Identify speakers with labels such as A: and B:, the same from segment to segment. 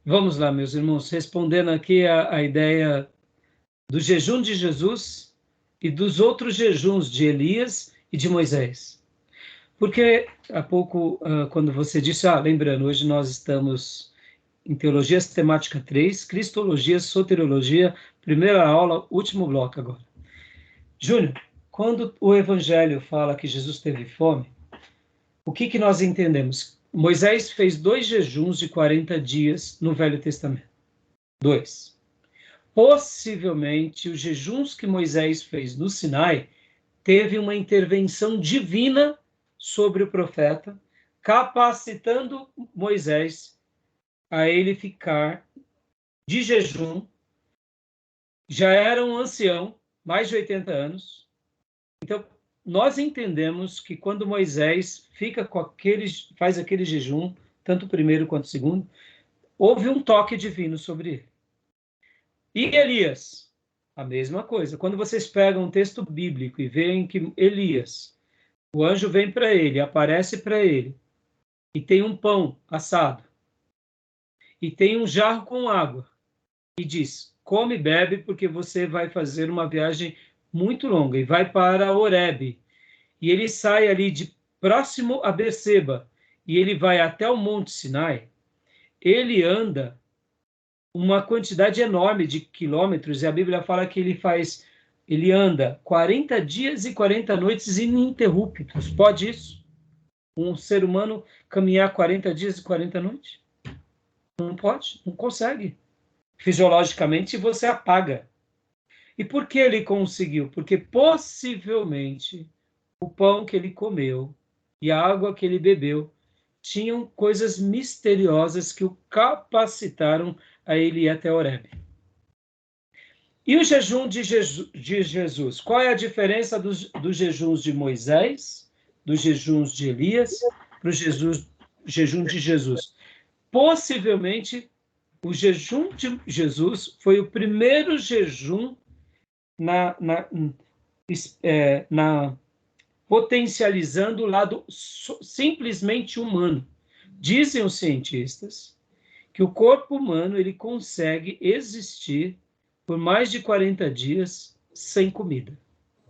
A: Vamos lá, meus irmãos, respondendo aqui a ideia do jejum de Jesus e dos outros jejuns de Elias e de Moisés. Porque há pouco, quando você disse, lembrando, hoje nós estamos em Teologia Sistemática 3, Cristologia, Soteriologia, primeira aula, último bloco agora. Júnior, quando o Evangelho fala que Jesus teve fome, o que nós entendemos? Moisés fez 2 jejuns de 40 dias no Velho Testamento. 2. Possivelmente, os jejuns que Moisés fez no Sinai teve uma intervenção divina sobre o profeta, capacitando Moisés a ele ficar de jejum. Já era um ancião, mais de 80 anos. Então, nós entendemos que quando Moisés faz aquele jejum, tanto o primeiro quanto o segundo, houve um toque divino sobre ele. E Elias, a mesma coisa. Quando vocês pegam um texto bíblico e veem que Elias, o anjo vem para ele, aparece para ele, e tem um pão assado, e tem um jarro com água, e diz, come e bebe, porque você vai fazer uma viagem muito longa, e vai para Horebe. E ele sai ali de próximo a Berseba, e ele vai até o Monte Sinai. Ele anda uma quantidade enorme de quilômetros, e a Bíblia fala que ele anda 40 dias e 40 noites ininterruptos. Pode isso? Um ser humano caminhar 40 dias e 40 noites? Não pode, não consegue. Fisiologicamente você apaga. E por que ele conseguiu? Porque possivelmente o pão que ele comeu e a água que ele bebeu tinham coisas misteriosas que o capacitaram a ele ir até Horebe. E o jejum de Jesus? Qual é a diferença dos jejuns de Moisés, dos jejuns de Elias, para o jejum de Jesus? Possivelmente, o jejum de Jesus foi o primeiro jejum potencializando o lado simplesmente humano. Dizem os cientistas que o corpo humano ele consegue existir por mais de 40 dias sem comida.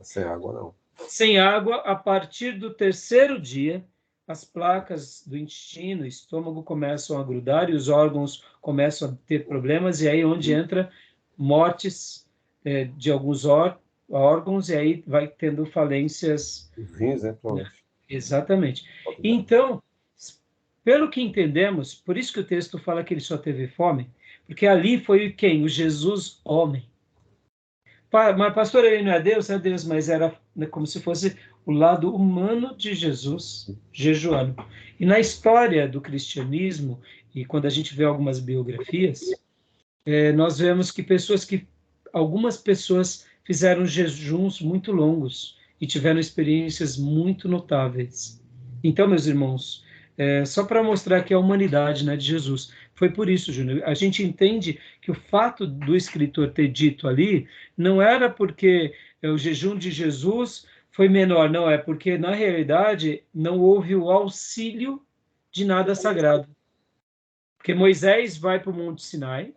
B: Sem água, não.
A: Sem água, a partir do terceiro dia, as placas do intestino, estômago começam a grudar e os órgãos começam a ter problemas, e aí onde entra mortes de alguns órgãos, e aí vai tendo falências.
B: Rins, né?
A: Exatamente. Então, pelo que entendemos, por isso que o texto fala que ele só teve fome, porque ali foi quem? O Jesus homem. Mas, pastor, ele não é Deus, mas era como se fosse o lado humano de Jesus jejuando. E na história do cristianismo, e quando a gente vê algumas biografias, nós vemos que algumas pessoas fizeram jejuns muito longos e tiveram experiências muito notáveis. Então, meus irmãos, só para mostrar que a humanidade, né, de Jesus. Foi por isso, Júnior. A gente entende que o fato do escritor ter dito ali não era porque o jejum de Jesus foi menor, não, é porque, na realidade, não houve o auxílio de nada sagrado. Porque Moisés vai para o Monte Sinai,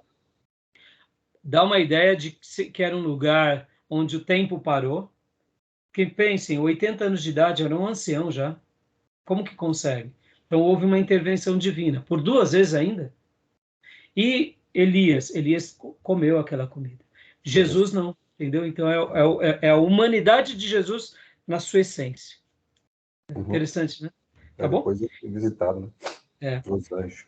A: dá uma ideia de que era um lugar onde o tempo parou. Porque pensem, 80 anos de idade, era um ancião já. Como que consegue? Então houve uma intervenção divina, por 2 vezes ainda. E Elias comeu aquela comida. Jesus não, entendeu? Então é a humanidade de Jesus na sua essência. Interessante, né? Tá bom?
B: Depois visitado, né? Os anjos.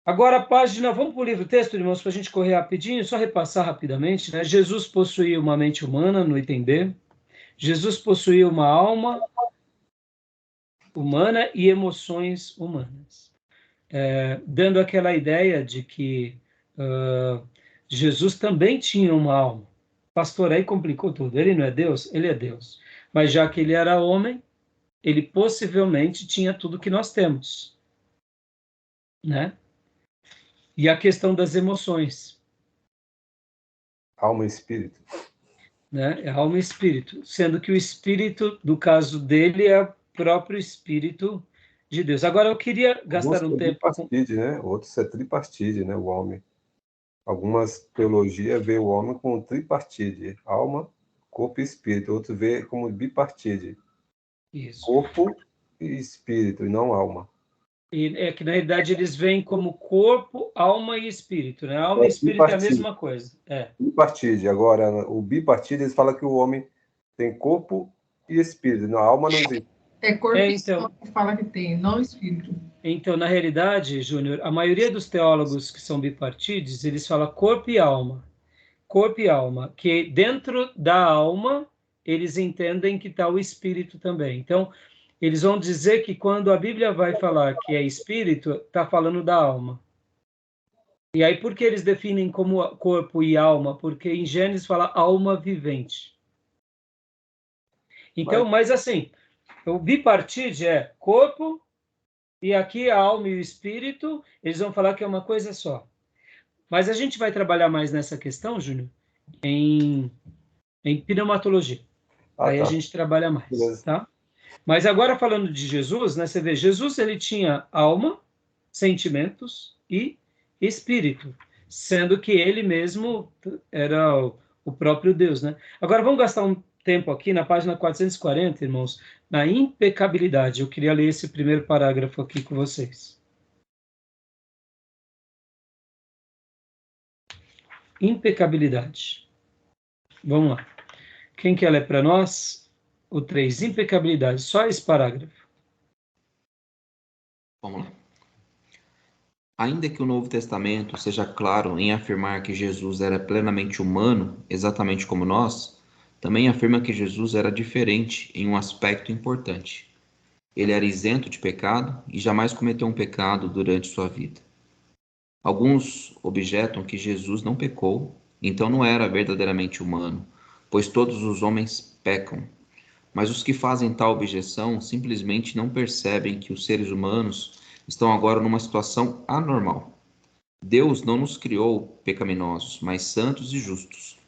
A: Agora a página, vamos para o livro texto, irmãos, para a gente correr rapidinho, só repassar rapidamente, né? Jesus possuía uma mente humana, no item B. Jesus possuía uma alma humana e emoções humanas. Dando aquela ideia de que Jesus também tinha uma alma. Pastor, aí complicou tudo. Ele não é Deus? Ele é Deus. Mas já que ele era homem, ele possivelmente tinha tudo que nós temos. Né? E a questão das emoções.
B: Alma e espírito.
A: Né? É alma e espírito. Sendo que o espírito, do caso dele, é o próprio espírito de Deus. Agora, eu queria gastar um tempo...
B: Tripartite, né? Outros é tripartite, né? O homem. Algumas teologias veem o homem como tripartite, alma, corpo e espírito. Outros veem como bipartite,
A: Isso.
B: corpo e espírito, e não alma.
A: E é que, na realidade, eles veem como corpo, alma e espírito, né? Alma e espírito é a mesma coisa.
B: Bipartite. Agora, o bipartite, eles falam que o homem tem corpo e espírito. Não, a alma não existe.
C: É corpo e alma que fala que tem, não espírito.
A: Então, na realidade, Júnior, a maioria dos teólogos que são bipartides, eles falam corpo e alma. Corpo e alma, que dentro da alma, eles entendem que está o espírito também. Então, eles vão dizer que quando a Bíblia vai falar que é espírito, está falando da alma. E aí, por que eles definem como corpo e alma? Porque em Gênesis fala alma vivente. Então, mas assim, o bipartite é corpo, e aqui a alma e o espírito, eles vão falar que é uma coisa só. Mas a gente vai trabalhar mais nessa questão, Júnior, em pneumatologia. Aí a gente trabalha mais, beleza, tá? Mas agora falando de Jesus, né, você vê, Jesus ele tinha alma, sentimentos e espírito, sendo que ele mesmo era o próprio Deus, né? Agora vamos gastar um tempo aqui na página 440, irmãos, na impecabilidade. Eu queria ler esse primeiro parágrafo aqui com vocês. Impecabilidade. Vamos lá. Quem quer ler para nós? O 3, impecabilidade. Só esse parágrafo.
D: Vamos lá. Ainda que o Novo Testamento seja claro em afirmar que Jesus era plenamente humano, exatamente como nós, também afirma que Jesus era diferente em um aspecto importante. Ele era isento de pecado e jamais cometeu um pecado durante sua vida. Alguns objetam que Jesus não pecou, então não era verdadeiramente humano, pois todos os homens pecam. Mas os que fazem tal objeção simplesmente não percebem que os seres humanos estão agora numa situação anormal. Deus não nos criou pecaminosos, mas santos e justos.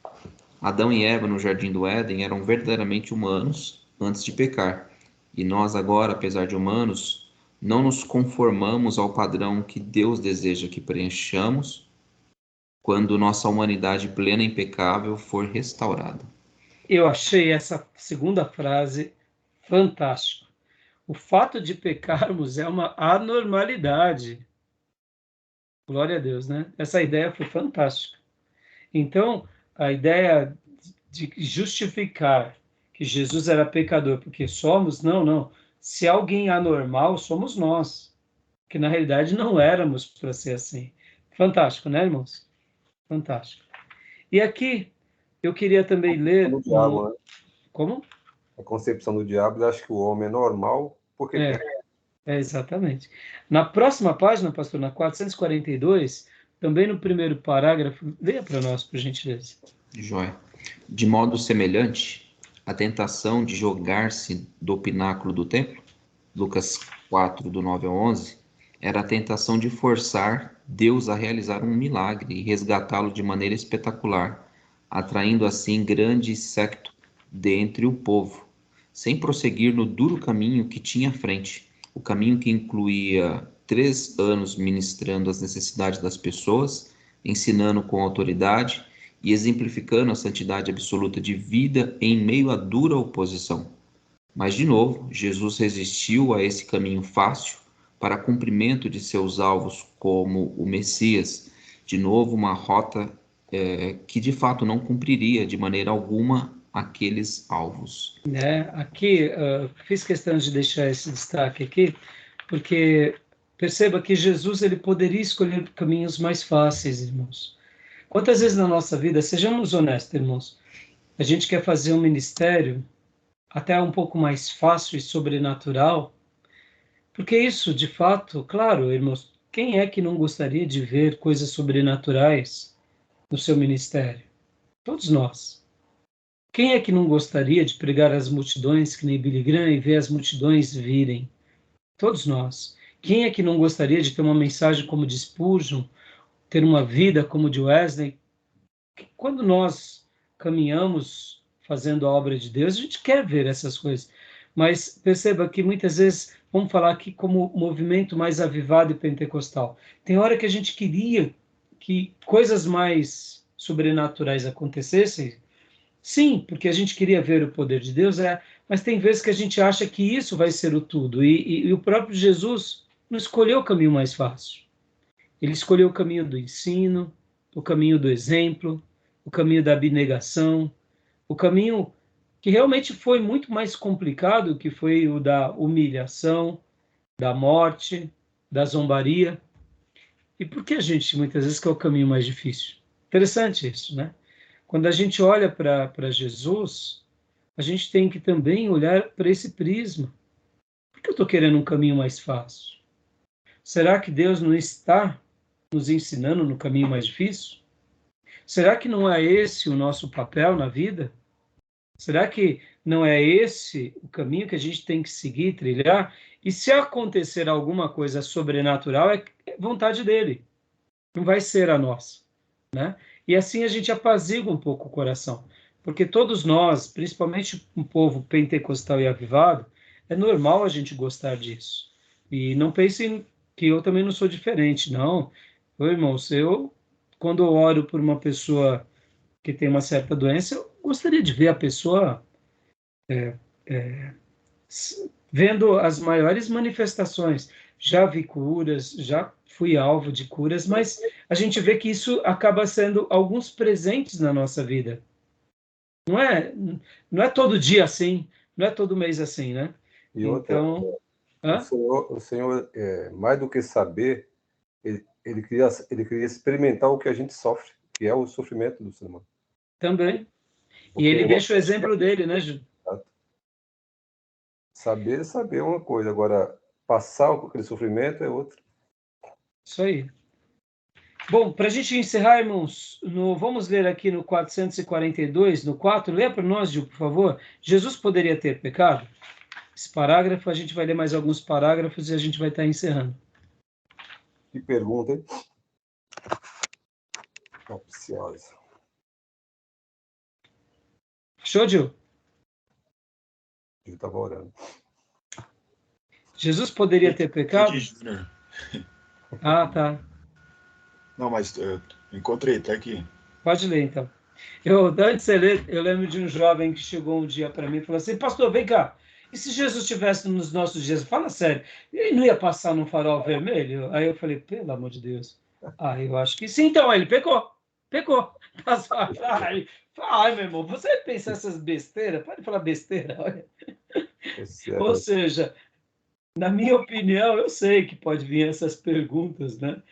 D: Adão e Eva no Jardim do Éden eram verdadeiramente humanos antes de pecar. E nós agora, apesar de humanos, não nos conformamos ao padrão que Deus deseja que preenchamos quando nossa humanidade plena e impecável for restaurada.
A: Eu achei essa segunda frase fantástica. O fato de pecarmos é uma anormalidade. Glória a Deus, né? Essa ideia foi fantástica. Então, a ideia de justificar que Jesus era pecador porque somos, não. Se alguém é anormal, somos nós. Que na realidade não éramos para ser assim. Fantástico, né, irmãos? Fantástico. E aqui, eu queria também ler...
B: Diabo, né?
A: Como?
B: A concepção do diabo, acho que o homem é normal porque
A: exatamente. Na próxima página, pastor, na 442, também no primeiro parágrafo, leia para nós, por gentileza.
D: Joia. De modo semelhante, a tentação de jogar-se do pináculo do templo, Lucas 4, do 9 ao 11, era a tentação de forçar Deus a realizar um milagre e resgatá-lo de maneira espetacular, atraindo assim grande séquito dentre o povo, sem prosseguir no duro caminho que tinha à frente, o caminho que incluía 3 anos ministrando as necessidades das pessoas, ensinando com autoridade e exemplificando a santidade absoluta de vida em meio à dura oposição. Mas, de novo, Jesus resistiu a esse caminho fácil para cumprimento de seus alvos como o Messias, de novo uma rota que de fato não cumpriria de maneira alguma aqueles alvos.
A: Aqui, fiz questão de deixar esse destaque aqui, porque perceba que Jesus ele poderia escolher caminhos mais fáceis, irmãos. Quantas vezes na nossa vida, sejamos honestos, irmãos, a gente quer fazer um ministério até um pouco mais fácil e sobrenatural, porque isso, de fato, claro, irmãos, quem é que não gostaria de ver coisas sobrenaturais no seu ministério? Todos nós. Quem é que não gostaria de pregar às multidões, que nem Billy Graham, e ver as multidões virem? Todos nós. Quem é que não gostaria de ter uma mensagem como de Spurgeon, ter uma vida como de Wesley? Quando nós caminhamos fazendo a obra de Deus, a gente quer ver essas coisas. Mas perceba que muitas vezes, vamos falar aqui como movimento mais avivado e pentecostal. Tem hora que a gente queria que coisas mais sobrenaturais acontecessem? Sim, porque a gente queria ver o poder de Deus, mas tem vezes que a gente acha que isso vai ser o tudo. E o próprio Jesus não escolheu o caminho mais fácil. Ele escolheu o caminho do ensino, o caminho do exemplo, o caminho da abnegação, o caminho que realmente foi muito mais complicado, que foi o da humilhação, da morte, da zombaria. E por que a gente muitas vezes quer o caminho mais difícil? Interessante isso, né? Quando a gente olha para Jesus, a gente tem que também olhar para esse prisma. Por que eu estou querendo um caminho mais fácil? Será que Deus não está nos ensinando no caminho mais difícil? Será que não é esse o nosso papel na vida? Será que não é esse o caminho que a gente tem que seguir, trilhar? E se acontecer alguma coisa sobrenatural, é vontade dele. Não vai ser a nossa, né? E assim a gente apazigua um pouco o coração. Porque todos nós, principalmente um povo pentecostal e avivado, é normal a gente gostar disso. E não pensem que eu também não sou diferente, não. Meu irmão, quando eu oro por uma pessoa que tem uma certa doença, eu gostaria de ver a pessoa vendo as maiores manifestações. Já vi curas, já fui alvo de curas, mas a gente vê que isso acaba sendo alguns presentes na nossa vida. Não é todo dia assim, não é todo mês assim, né?
B: E outra,
A: Então,
B: o Senhor mais do que saber, ele queria experimentar o que a gente sofre, que é o sofrimento do ser humano.
A: também.
B: Porque
A: E ele deixa o exemplo dele, né, Ju?
B: saber é uma coisa, agora passar aquele sofrimento é outra.
A: Isso aí. Bom, para a gente encerrar, irmãos, vamos ler aqui no 442, no 4, lê para nós, Gil, por favor. Jesus poderia ter pecado? Esse parágrafo, a gente vai ler mais alguns parágrafos e a gente vai estar encerrando.
B: Que pergunta, hein? Capciosa.
A: Show, Gil?
B: Ele estava orando.
A: Jesus poderia ter pecado? Ah, tá.
E: Não, mas encontrei, tá aqui.
A: Pode ler, então. Antes de ler, eu lembro de um jovem que chegou um dia para mim e falou assim, pastor, vem cá, e se Jesus estivesse nos nossos dias, fala sério, ele não ia passar num farol vermelho? Aí eu falei, pelo amor de Deus. Eu acho que sim, então, ele pecou. Ai, meu irmão, você pensa essas besteiras? Pode falar besteira, olha. Ou seja, na minha opinião, eu sei que pode vir essas perguntas, né?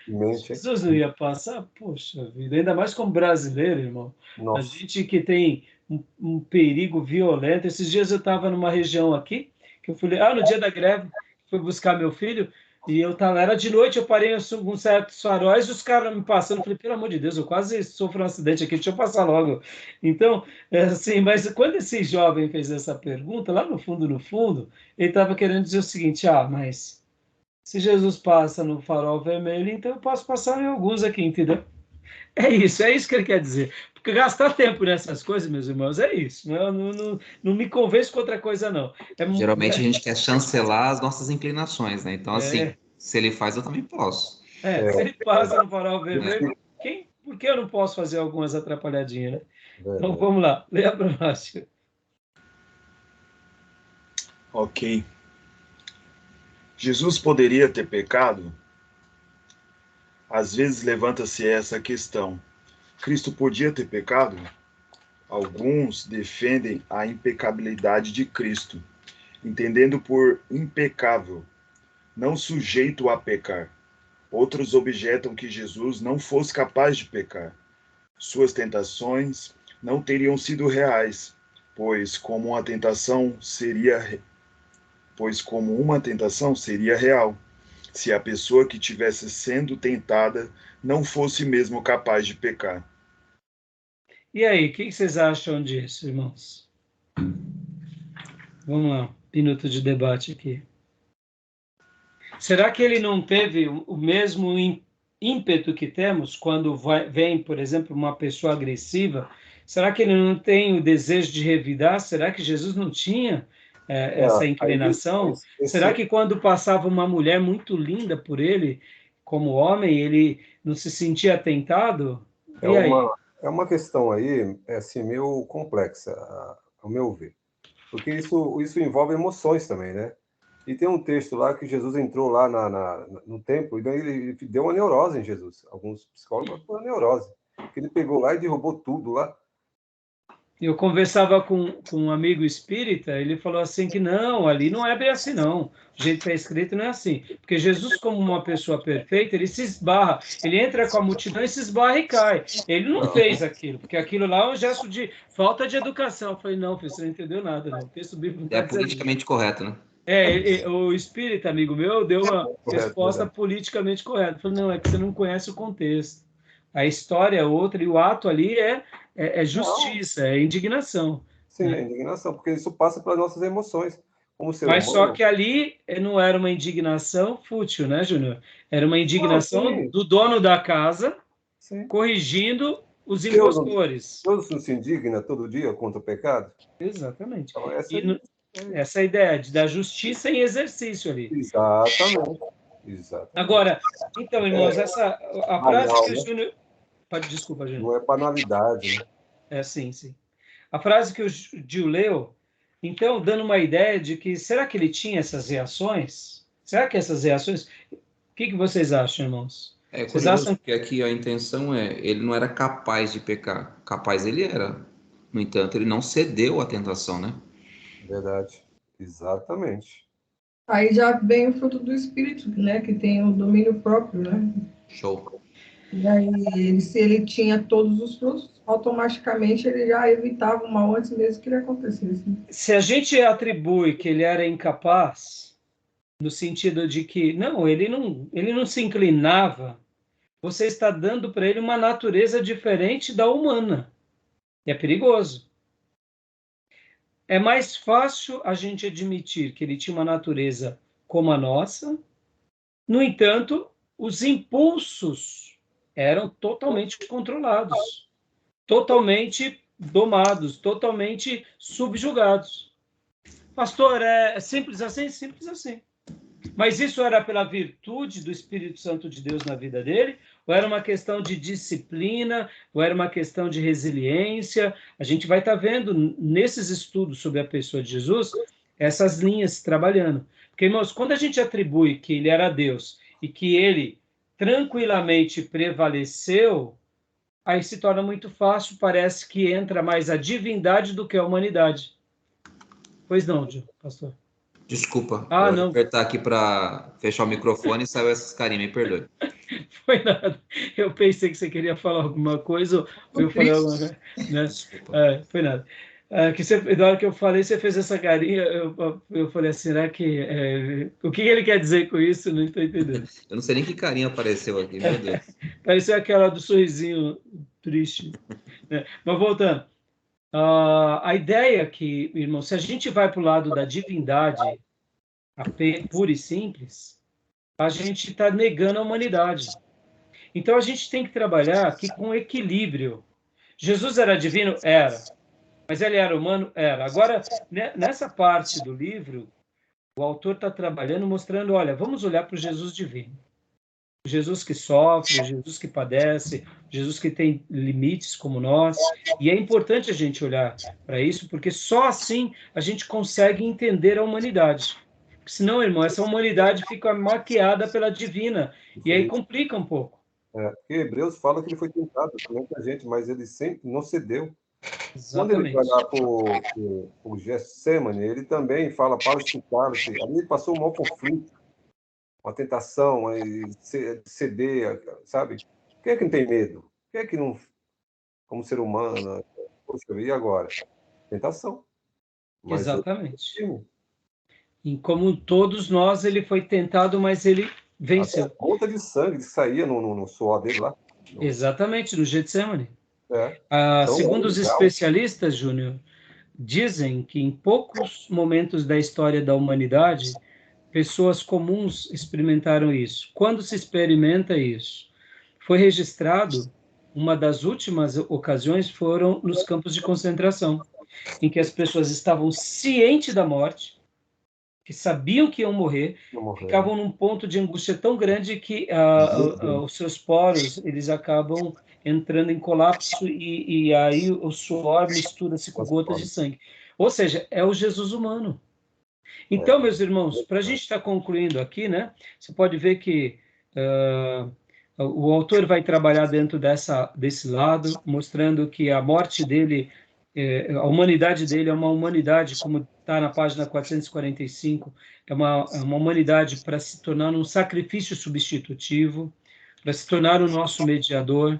A: Jesus não ia passar? Poxa vida, ainda mais como brasileiro, irmão. Nossa. A gente que tem um perigo violento. Esses dias eu estava numa região aqui, que eu fui, no dia da greve, fui buscar meu filho, e era de noite, eu parei com certos faróis, e os caras me passando, eu falei, pelo amor de Deus, eu quase sofro um acidente aqui, deixa eu passar logo. Então, assim, mas quando esse jovem fez essa pergunta, lá no fundo, ele estava querendo dizer o seguinte, mas se Jesus passa no farol vermelho, então eu posso passar em alguns aqui, entendeu? É isso que ele quer dizer. Porque gastar tempo nessas coisas, meus irmãos, é isso. Não me convenço com outra coisa, não.
D: Geralmente a gente quer chancelar as nossas inclinações, né? Então, assim, se ele faz, eu também posso.
A: Se ele passa no farol vermelho, por que eu não posso fazer algumas atrapalhadinhas, né? Então, vamos lá. Leia para nós.
E: Ok. Jesus poderia ter pecado? Às vezes levanta-se essa questão. Cristo podia ter pecado? Alguns defendem a impecabilidade de Cristo, entendendo por impecável, não sujeito a pecar. Outros objetam que Jesus não fosse capaz de pecar. Suas tentações não teriam sido reais, pois como uma tentação seria real, se a pessoa que estivesse sendo tentada não fosse mesmo capaz de pecar.
A: E aí, o que vocês acham disso, irmãos? Vamos lá, minuto de debate aqui. Será que ele não teve o mesmo ímpeto que temos quando vem, por exemplo, uma pessoa agressiva? Será que ele não tem o desejo de revidar? Será que Jesus não tinha essa inclinação? Será que quando passava uma mulher muito linda por ele, como homem, ele não se sentia tentado? E aí?
B: É uma questão aí, assim, meio complexa, ao meu ver. Porque isso envolve emoções também, né? E tem um texto lá que Jesus entrou lá no templo e daí ele deu uma neurose em Jesus. Alguns psicólogos falam neurose. Porque ele pegou lá e derrubou tudo lá.
A: Eu conversava com um amigo espírita, ele falou assim que não, ali não é bem assim não. O jeito que está escrito não é assim. Porque Jesus, como uma pessoa perfeita, ele se esbarra, ele entra com a multidão e se esbarra e cai. Ele não fez aquilo, porque aquilo lá é um gesto de falta de educação. Eu falei, não, filho, você não entendeu nada, não. O texto bíblico não está dizendo.
D: Politicamente correto, né?
A: O espírita, amigo meu, deu uma resposta politicamente correta. Eu falei, não, é que você não conhece o contexto. A história é outra e o ato ali é justiça, é indignação.
B: Sim,
A: né?
B: é indignação, porque isso passa pelas nossas emoções. Como ser
A: Mas
B: humano.
A: só que ali não era uma indignação fútil, né, Júnior? Era uma indignação do dono da casa corrigindo os impostores.
B: Deus não se indigna todo dia contra o pecado?
A: Exatamente.
B: Então,
A: essa é a ideia da justiça em exercício ali.
B: Exatamente.
A: Agora, então, irmãos, a frase que o Júnior... Desculpa, Júnior.
B: Não é banalidade, né?
A: Sim. A frase que o Gil leu, então, dando uma ideia de que, será que ele tinha essas reações? Será que essas reações... O que vocês acham, irmãos?
D: Vocês acham que aqui a intenção ele não era capaz de pecar. Capaz ele era. No entanto, ele não cedeu à tentação, né?
B: Verdade. Exatamente.
C: Aí já vem o fruto do Espírito, né? Que tem o domínio próprio, né?
D: Show.
C: E aí, se ele tinha todos os frutos, automaticamente ele já evitava o mal antes mesmo que ele acontecesse.
A: Se a gente atribui que ele era incapaz, no sentido de que, não, ele não se inclinava, você está dando para ele uma natureza diferente da humana. E é perigoso. É mais fácil a gente admitir que ele tinha uma natureza como a nossa. No entanto, os impulsos eram totalmente controlados, totalmente domados, totalmente subjugados. Pastor, é simples assim? Simples assim. Mas isso era pela virtude do Espírito Santo de Deus na vida dele? Ou era uma questão de disciplina? Ou era uma questão de resiliência? A gente vai estar vendo nesses estudos sobre a pessoa de Jesus essas linhas trabalhando. Porque, irmãos, quando a gente atribui que ele era Deus e que ele tranquilamente prevaleceu, aí se torna muito fácil, parece que entra mais a divindade do que a humanidade. Pois não, pastor?
D: Desculpa,
A: eu
D: vou apertar aqui para fechar o microfone e saiu essas carinhas, me perdoe.
A: Foi nada. Eu pensei que você queria falar alguma coisa, ou eu falei alguma coisa, né? Foi nada. Na hora que eu falei, você fez essa carinha, eu falei assim, será que... o que ele quer dizer com isso? Não estou entendendo.
D: Eu não sei nem que carinha apareceu aqui, meu Deus.
A: Pareceu aquela do sorrisinho triste. Né? Mas voltando. A ideia que, irmão, se a gente vai para o lado da divindade, pura e simples, a gente está negando a humanidade. Então, a gente tem que trabalhar aqui com equilíbrio. Jesus era divino? Era. Mas ele era humano? Era. Agora, nessa parte do livro, o autor está trabalhando, mostrando, olha, vamos olhar para o Jesus divino. O Jesus que sofre, o Jesus que padece, o Jesus que tem limites como nós. E é importante a gente olhar para isso, porque só assim a gente consegue entender a humanidade. Senão, irmão, essa humanidade fica maquiada pela divina. E aí complica um pouco.
B: Porque Hebreus fala que ele foi tentado também com a gente, mas ele sempre não cedeu.
A: Exatamente.
B: Quando ele vai lá para o Getsemane, ele também fala para escutar-se. Ali ele passou um mau conflito, uma tentação, ceder, sabe? Quem é que não tem medo? Quem é que não, como ser humano, poxa, e agora? Tentação.
A: Mas exatamente. E como todos nós, ele foi tentado, mas ele venceu.
B: A gota de sangue que saía no suor dele lá.
A: Exatamente, no Getsemane. Segundo os especialistas, Júnior, dizem que em poucos momentos da história da humanidade, pessoas comuns experimentaram isso. Quando se experimenta isso? Foi registrado, uma das últimas ocasiões foram nos campos de concentração, em que as pessoas estavam cientes da morte, que sabiam que iam morrer, ficavam num ponto de angústia tão grande que os seus poros eles acabam entrando em colapso e aí o suor mistura-se com gotas de sangue. Ou seja, é o Jesus humano. Então, meus irmãos, para a gente estar concluindo aqui, né? Você pode ver que o autor vai trabalhar dentro desse lado, mostrando que a morte dele, a humanidade dele é uma humanidade, como está na página 445, é uma humanidade para se tornar um sacrifício substitutivo, para se tornar o nosso mediador,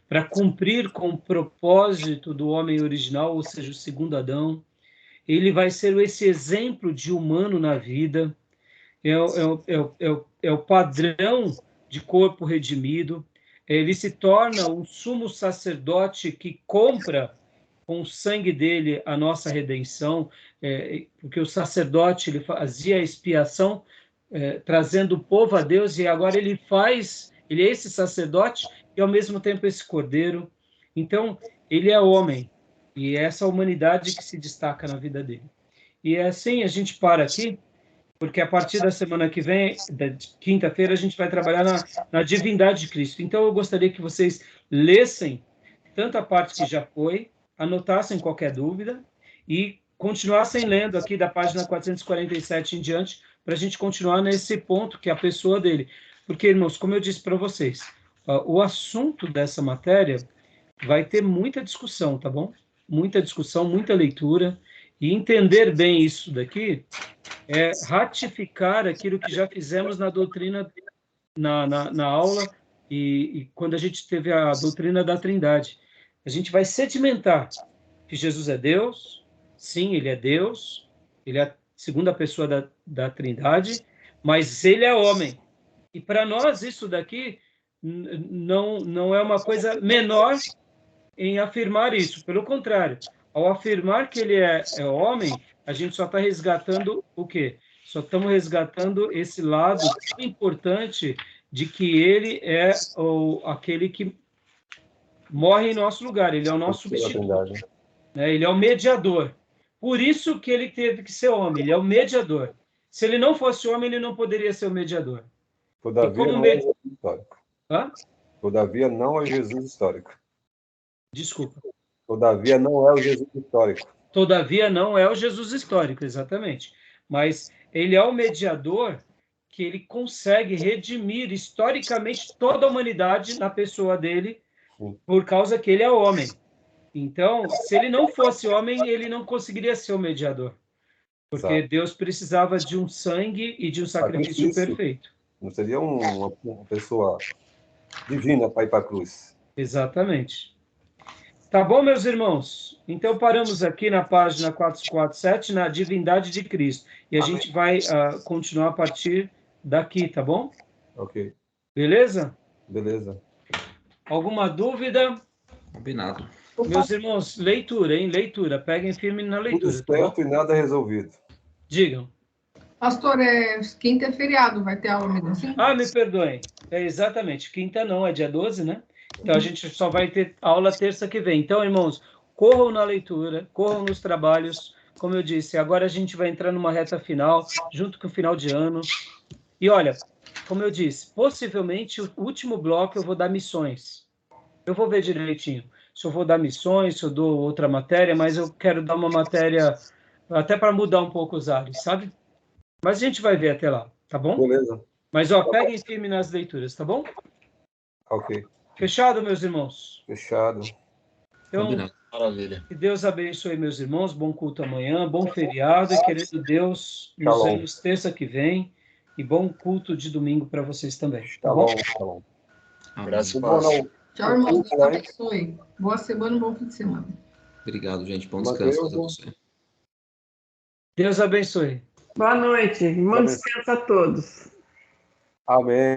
A: para cumprir com o propósito do homem original, ou seja, o segundo Adão. Ele vai ser esse exemplo de humano na vida, é o padrão de corpo redimido, ele se torna um sumo sacerdote que compra com o sangue dele a nossa redenção, porque o sacerdote ele fazia a expiação, trazendo o povo a Deus, e agora ele é esse sacerdote e ao mesmo tempo esse cordeiro. Então, ele é homem, e é essa humanidade que se destaca na vida dele. E assim a gente para aqui, porque a partir da semana que vem, da quinta-feira, a gente vai trabalhar na divindade de Cristo. Então, eu gostaria que vocês lessem tanto a parte que já foi, anotassem qualquer dúvida e continuassem lendo aqui da página 447 em diante, para a gente continuar nesse ponto, que é a pessoa dele. Porque, irmãos, como eu disse para vocês, o assunto dessa matéria vai ter muita discussão, tá bom? Muita discussão, muita leitura, e entender bem isso daqui é ratificar aquilo que já fizemos na doutrina, na aula, e quando a gente teve a doutrina da Trindade. A gente vai sedimentar que Jesus é Deus, sim, ele é Deus, ele é a segunda pessoa da Trindade, mas ele é homem. E para nós isso daqui não é uma coisa menor em afirmar isso. Pelo contrário, ao afirmar que ele é homem, a gente só está resgatando o quê? Só estamos resgatando esse lado tão importante de que ele é aquele que morre em nosso lugar, ele é o nosso substituto, né? Ele é o mediador. Por isso que ele teve que ser homem, ele é o mediador. Se ele não fosse homem, ele não poderia ser o mediador.
B: Todavia, não é Jesus histórico.
A: Hã?
B: Todavia, não é Jesus histórico.
A: Desculpa.
B: Todavia, não é o Jesus histórico.
A: Todavia, não é o Jesus histórico, exatamente. Mas ele é o mediador que ele consegue redimir historicamente toda a humanidade na pessoa dele, por causa que ele é homem. Então, se ele não fosse homem, ele não conseguiria ser o mediador. Porque
B: Exato.
A: Deus precisava de um sangue e de um sacrifício perfeito.
B: Não seria uma pessoa divina para ir para a cruz.
A: Exatamente. Tá bom, meus irmãos? Então, paramos aqui na página 447, na divindade de Cristo. E a gente vai continuar a partir daqui, tá bom?
B: Ok.
A: Beleza?
B: Beleza.
A: Alguma dúvida?
D: Combinado.
A: Meus irmãos, leitura, hein? Leitura. Peguem firme na leitura.
B: Tudo certo e nada resolvido.
A: Digam.
C: Pastor, quinta é feriado, vai ter aula mesmo assim?
A: Me perdoem. Exatamente. Quinta não, é dia 12, né? Então, a gente só vai ter aula terça que vem. Então, irmãos, corram na leitura, corram nos trabalhos. Como eu disse, agora a gente vai entrar numa reta final, junto com o final de ano. E olha, como eu disse, possivelmente o último bloco eu vou dar missões. Eu vou ver direitinho se eu vou dar missões, se eu dou outra matéria, mas eu quero dar uma matéria até para mudar um pouco os ares, sabe? Mas a gente vai ver até lá, tá bom?
B: Beleza.
A: Mas, peguem firme nas leituras, tá bom?
B: Ok.
A: Fechado, meus irmãos?
B: Fechado.
A: Então,
E: maravilha.
A: Que Deus abençoe meus irmãos, bom culto amanhã, bom feriado, e querendo Deus, nos vemos terça que vem, e bom culto de domingo para vocês também, tá bom?
B: Shalom.
E: Graças e paz.
C: Tchau, irmãos. Deus abençoe. Boa semana, bom fim de semana.
D: Obrigado, gente. Bom descanso a você.
A: Deus abençoe.
F: Boa noite. Bom descanso a todos.
B: Amém.